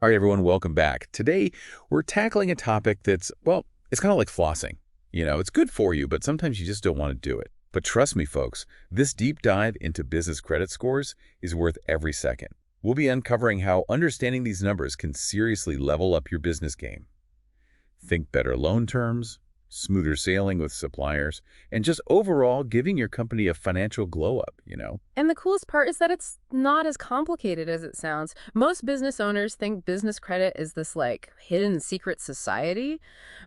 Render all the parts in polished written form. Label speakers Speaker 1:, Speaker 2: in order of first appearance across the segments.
Speaker 1: All right, everyone, welcome back. Today, we're tackling a topic that's, well, it's kind of like flossing. It's good for you, but sometimes you just don't want to do it. But trust me, folks, this deep dive into business credit scores is worth every second. We'll be uncovering how understanding these numbers can seriously level up your business game. Think better loan terms, smoother sailing with suppliers, and just overall giving your company a financial glow up.
Speaker 2: And the coolest part is that it's not as complicated as it sounds. Most business owners think business credit is this hidden secret society,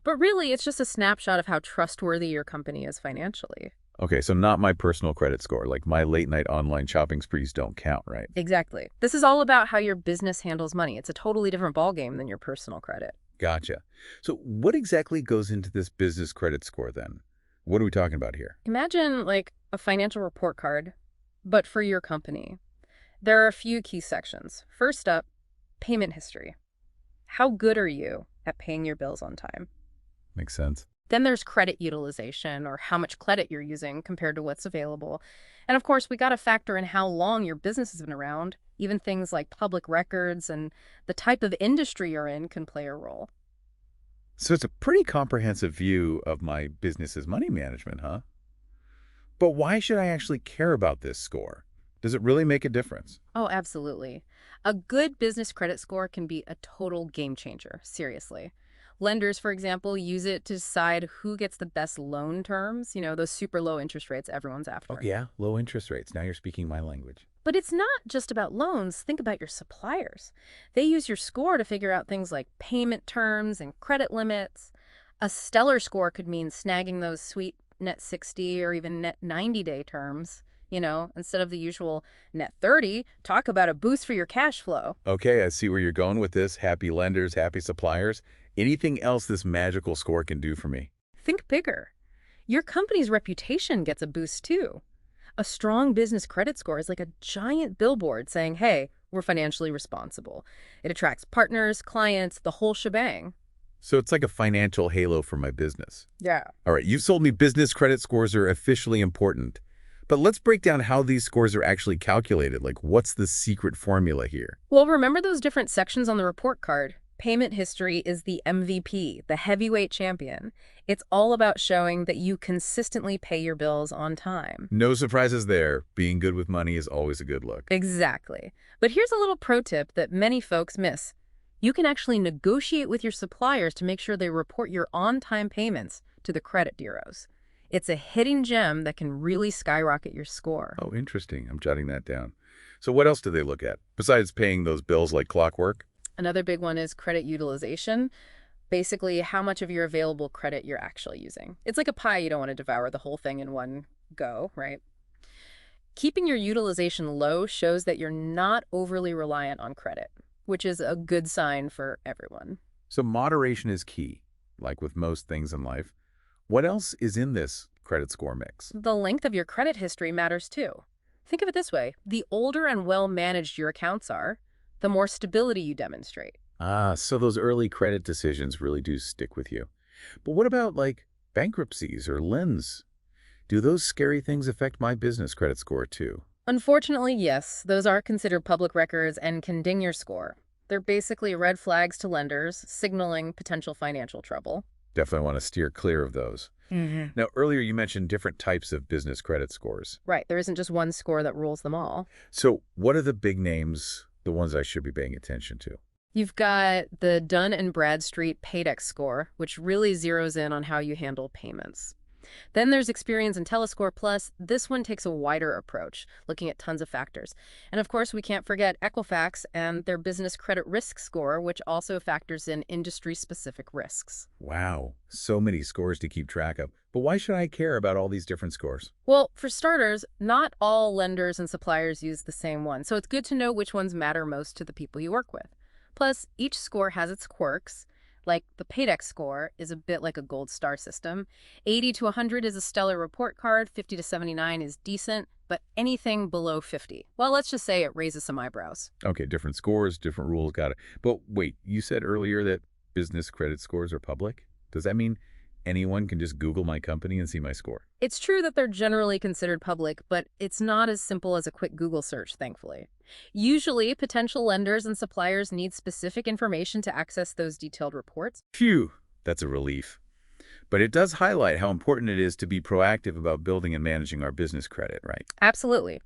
Speaker 2: but really it's just a snapshot of how trustworthy your company is financially.
Speaker 1: Okay, so not my personal credit score, like my late-night online shopping sprees don't count, right?
Speaker 2: Exactly. This is all about how your business handles money. It's a totally different ballgame than your personal credit.
Speaker 1: Gotcha. So what exactly goes into this business credit score then? What are we talking about here?
Speaker 2: Imagine a financial report card, but for your company. There are a few key sections. First up, payment history. How good are you at paying your bills on time?
Speaker 1: Makes sense.
Speaker 2: Then there's credit utilization, or how much credit you're using compared to what's available. And of course, we got to factor in how long your business has been around. Even things like public records and the type of industry you're in can play a role.
Speaker 1: So it's a pretty comprehensive view of my business's money management, huh? But why should I actually care about this score? Does it really make a difference?
Speaker 2: Oh, absolutely. A good business credit score can be a total game changer, seriously. Lenders, for example, use it to decide who gets the best loan terms, those super low interest rates everyone's
Speaker 1: Oh,
Speaker 2: after.
Speaker 1: yeah, low interest rates. Now you're speaking my language.
Speaker 2: But it's not just about loans. Think about your suppliers. They use your score to figure out things like payment terms and credit limits. A stellar score could mean snagging those sweet net 60 or even net 90-day terms, instead of the usual net 30. Talk about a boost for your cash flow.
Speaker 1: Okay, I see where you're going with this. Happy lenders, happy suppliers. Anything else this magical score can do for me?
Speaker 2: Think bigger. Your company's reputation gets a boost too. A strong business credit score is like a giant billboard saying, hey, we're financially responsible. It attracts partners, clients, the whole shebang.
Speaker 1: So it's like a financial halo for my business.
Speaker 2: Yeah.
Speaker 1: All right, you've sold me business credit scores are officially important. But let's break down how these scores are actually calculated. Like, what's the secret formula here?
Speaker 2: Well, remember those different sections on the report card? Payment history is the MVP, the heavyweight champion. It's all about showing that you consistently pay your bills on time.
Speaker 1: No surprises there. Being good with money is always a good look.
Speaker 2: Exactly. But here's a little pro tip that many folks miss. You can actually negotiate with your suppliers to make sure they report your on-time payments to the credit bureaus. It's a hidden gem that can really skyrocket your score.
Speaker 1: Oh, interesting. I'm jotting that down. So what else do they look at? Besides paying those bills like clockwork?
Speaker 2: Another big one is credit utilization. Basically, how much of your available credit you're actually using. It's like a pie. You don't want to devour the whole thing in one go, right? Keeping your utilization low shows that you're not overly reliant on credit, which is a good sign for everyone.
Speaker 1: So moderation is key, like with most things in life. What else is in this credit score mix?
Speaker 2: The length of your credit history matters too. Think of it this way. The older and well-managed your accounts are, the more stability you demonstrate.
Speaker 1: Ah, so those early credit decisions really do stick with you. But what about like bankruptcies or liens? Do those scary things affect my business credit score too?
Speaker 2: Unfortunately, yes, those are considered public records and can ding your score. They're basically red flags to lenders, signaling potential financial trouble.
Speaker 1: Definitely want to steer clear of those. Now, earlier you mentioned different types of business credit scores.
Speaker 2: Right, there isn't just one score that rules them all.
Speaker 1: So what are the big names, the ones I should be paying attention to?
Speaker 2: You've got the Dun& and Bradstreet Paydex score, which really zeroes in on how you handle payments. Then there's Experian and Telescore Plus. This one takes a wider approach, looking at tons of factors. And of course, we can't forget Equifax and their business credit risk score, which also factors in industry-specific risks.
Speaker 1: Wow, so many scores to keep track of. But why should I care about all these different scores?
Speaker 2: Well, for starters, not all lenders and suppliers use the same one, so it's good to know which ones matter most to the people you work with. Plus, each score has its quirks. Like the Paydex score is a bit like a gold star system. 80 to 100 is a stellar report card, 50 to 79 is decent, but anything below 50, well, let's just say it raises some eyebrows.
Speaker 1: Okay, different scores, different rules, got it. But wait, you said earlier that business credit scores are public? Does that mean anyone can just Google my company and see my score?
Speaker 2: It's true that they're generally considered public, but it's not as simple as a quick Google search, thankfully. Usually, potential lenders and suppliers need specific information to access those detailed reports.
Speaker 1: Phew, that's a relief. But it does highlight how important it is to be proactive about building and managing our business credit, right?
Speaker 2: Absolutely.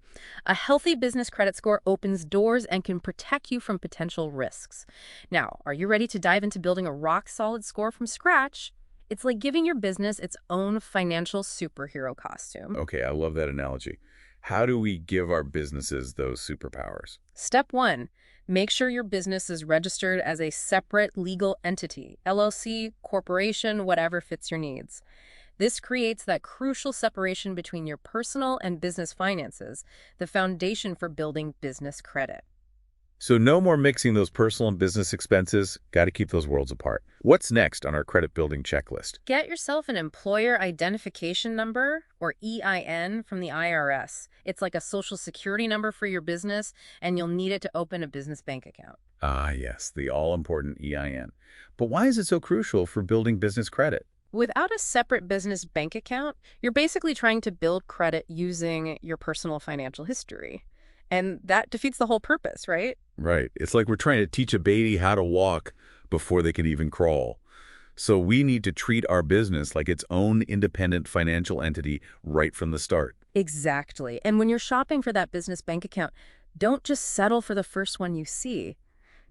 Speaker 2: A healthy business credit score opens doors and can protect you from potential risks. Now, are you ready to dive into building a rock-solid score from scratch? It's like giving your business its own financial superhero costume.
Speaker 1: Okay, I love that analogy. How do we give our businesses those superpowers?
Speaker 2: Step 1. Make sure your business is registered as a separate legal entity, LLC, corporation, whatever fits your needs. This creates that crucial separation between your personal and business finances, the foundation for building business credit.
Speaker 1: So no more mixing those personal and business expenses. Got to keep those worlds apart. What's next on our credit building checklist?
Speaker 2: Get yourself an employer identification number, or EIN, from the IRS. It's like a social security number for your business, and you'll need it to open a business bank account.
Speaker 1: Ah, yes, the all-important EIN. But why is it so crucial for building business credit?
Speaker 2: Without a separate business bank account, you're basically trying to build credit using your personal financial history. And that defeats the whole purpose, right?
Speaker 1: Right. It's like we're trying to teach a baby how to walk before they can even crawl. So we need to treat our business like its own independent financial entity right from the start.
Speaker 2: Exactly. And when you're shopping for that business bank account, don't just settle for the first one you see.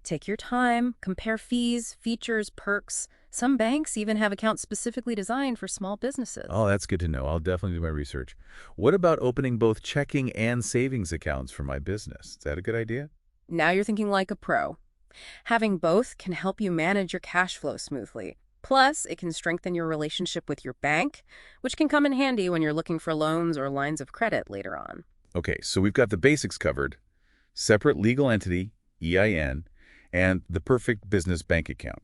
Speaker 2: Take your time, compare fees, features, perks. Some banks even have accounts specifically designed for small businesses.
Speaker 1: Oh, that's good to know. I'll definitely do my research. What about opening both checking and savings accounts for my business? Is that a good idea?
Speaker 2: Now you're thinking like a pro. Having both can help you manage your cash flow smoothly. Plus, it can strengthen your relationship with your bank, which can come in handy when you're looking for loans or lines of credit later on.
Speaker 1: Okay, so we've got the basics covered. Separate legal entity, EIN, and the perfect business bank account.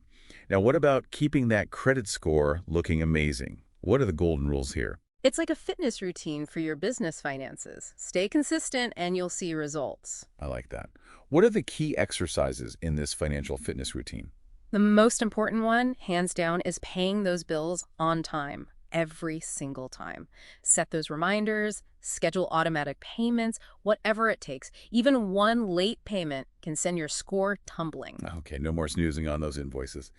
Speaker 1: Now, what about keeping that credit score looking amazing? What are the golden rules here?
Speaker 2: It's like a fitness routine for your business finances. Stay consistent and you'll see results.
Speaker 1: I like that. What are the key exercises in this financial fitness routine?
Speaker 2: The most important one, hands down, is paying those bills on time, every single time. Set those reminders, schedule automatic payments, whatever it takes. Even one late payment can send your score tumbling.
Speaker 1: Okay, no more snoozing on those invoices.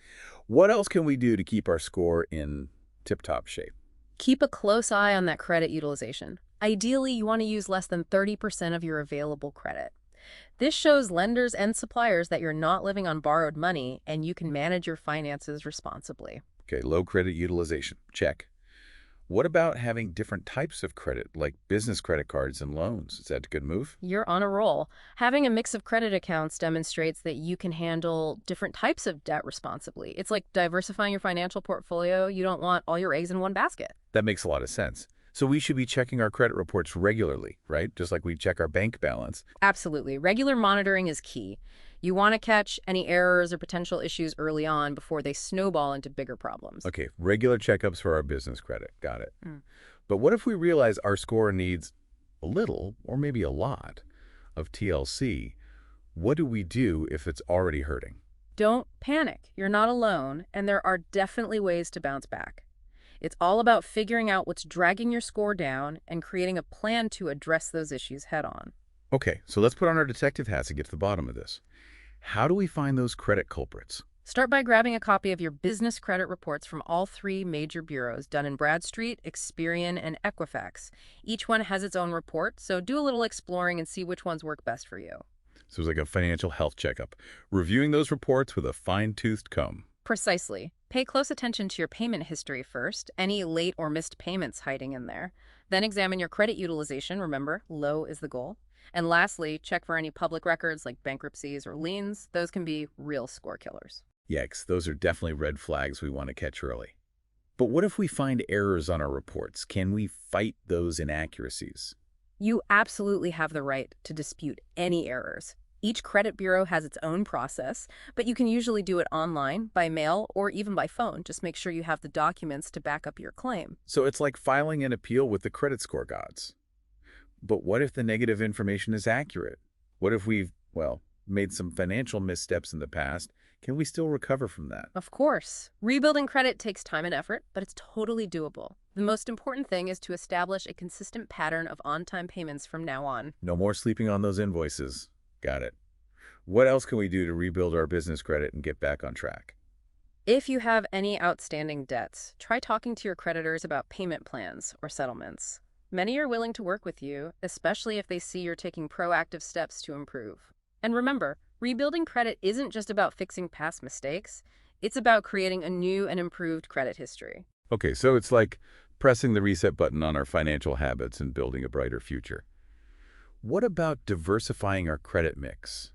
Speaker 1: What else can we do to keep our score in tip-top shape?
Speaker 2: Keep a close eye on that credit utilization. Ideally, you want to use less than 30% of your available credit. This shows lenders and suppliers that you're not living on borrowed money and you can manage your finances responsibly.
Speaker 1: Okay, low credit utilization. Check. What about having different types of credit, like business credit cards and loans? Is that a good move?
Speaker 2: You're on a roll. Having a mix of credit accounts demonstrates that you can handle different types of debt responsibly. It's like diversifying your financial portfolio. You don't want all your eggs in one basket.
Speaker 1: That makes a lot of sense. So we should be checking our credit reports regularly, right? Just like we check our bank balance.
Speaker 2: Absolutely. Regular monitoring is key. You want to catch any errors or potential issues early on before they snowball into bigger problems.
Speaker 1: Okay, regular checkups for our business credit. Got it.
Speaker 2: Mm.
Speaker 1: But what if we realize our score needs a little, or maybe a lot, of TLC? What do we do if it's already hurting?
Speaker 2: Don't panic. You're not alone, and there are definitely ways to bounce back. It's all about figuring out what's dragging your score down and creating a plan to address those issues head on.
Speaker 1: Okay, so let's put on our detective hats and get to the bottom of this. How do we find those credit culprits?
Speaker 2: Start by grabbing a copy of your business credit reports from all three major bureaus, Dun & Bradstreet, Experian, and Equifax. Each one has its own report, so do a little exploring and see which ones work best for you.
Speaker 1: So it's like a financial health checkup, reviewing those reports with a fine-toothed comb.
Speaker 2: Precisely. Pay close attention to your payment history first, any late or missed payments hiding in there. Then examine your credit utilization. Remember, low is the goal. And lastly, check for any public records like bankruptcies or liens. Those can be real score killers.
Speaker 1: Yikes, those are definitely red flags we want to catch early. But what if we find errors on our reports? Can we fight those inaccuracies?
Speaker 2: You absolutely have the right to dispute any errors. Each credit bureau has its own process, but you can usually do it online, by mail, or even by phone. Just make sure you have the documents to back up your claim.
Speaker 1: So it's like filing an appeal with the credit score gods. But what if the negative information is accurate? What if we've, well, made some financial missteps in the past? Can we still recover from that?
Speaker 2: Of course, rebuilding credit takes time and effort, but it's totally doable. The most important thing is to establish a consistent pattern of on-time payments from now on.
Speaker 1: No more sleeping on those invoices. Got it. What else can we do to rebuild our business credit and get back on track?
Speaker 2: If you have any outstanding debts, try talking to your creditors about payment plans or settlements. Many are willing to work with you, especially if they see you're taking proactive steps to improve. And remember, rebuilding credit isn't just about fixing past mistakes. It's about creating a new and improved credit history.
Speaker 1: Okay, so it's like pressing the reset button on our financial habits and building a brighter future. What about diversifying our credit mix?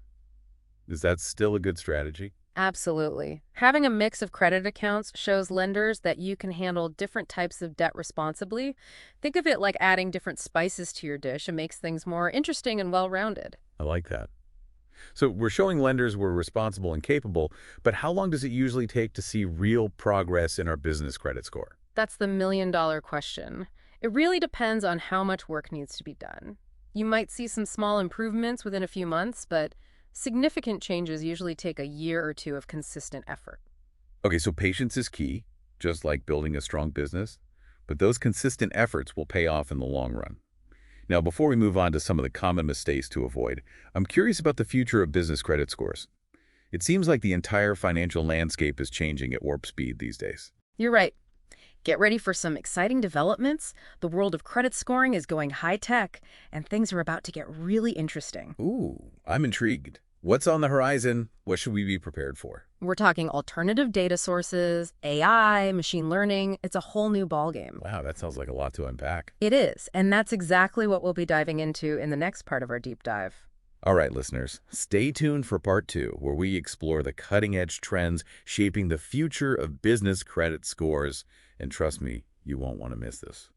Speaker 1: Is that still a good strategy?
Speaker 2: Absolutely. Having a mix of credit accounts shows lenders that you can handle different types of debt responsibly. Think of it like adding different spices to your dish and makes things more interesting and well-rounded.
Speaker 1: I like that. So we're showing lenders we're responsible and capable, but how long does it usually take to see real progress in our business credit score?
Speaker 2: That's the million-dollar question. It really depends on how much work needs to be done. You might see some small improvements within a few months, but significant changes usually take a year or two of consistent effort.
Speaker 1: Okay, so patience is key, just like building a strong business, but those consistent efforts will pay off in the long run. Now, before we move on to some of the common mistakes to avoid, I'm curious about the future of business credit scores. It seems like the entire financial landscape is changing at warp speed these days.
Speaker 2: You're right. Get ready for some exciting developments. The world of credit scoring is going high-tech, and things are about to get really interesting.
Speaker 1: Ooh, I'm intrigued. What's on the horizon? What should we be prepared for?
Speaker 2: We're talking alternative data sources, AI, machine learning. It's a whole new ballgame.
Speaker 1: Wow, that sounds like a lot to unpack.
Speaker 2: It is, and that's exactly what we'll be diving into in the next part of our deep dive.
Speaker 1: All right, listeners, stay tuned for part 2, where we explore the cutting-edge trends shaping the future of business credit scores. And trust me, you won't want to miss this.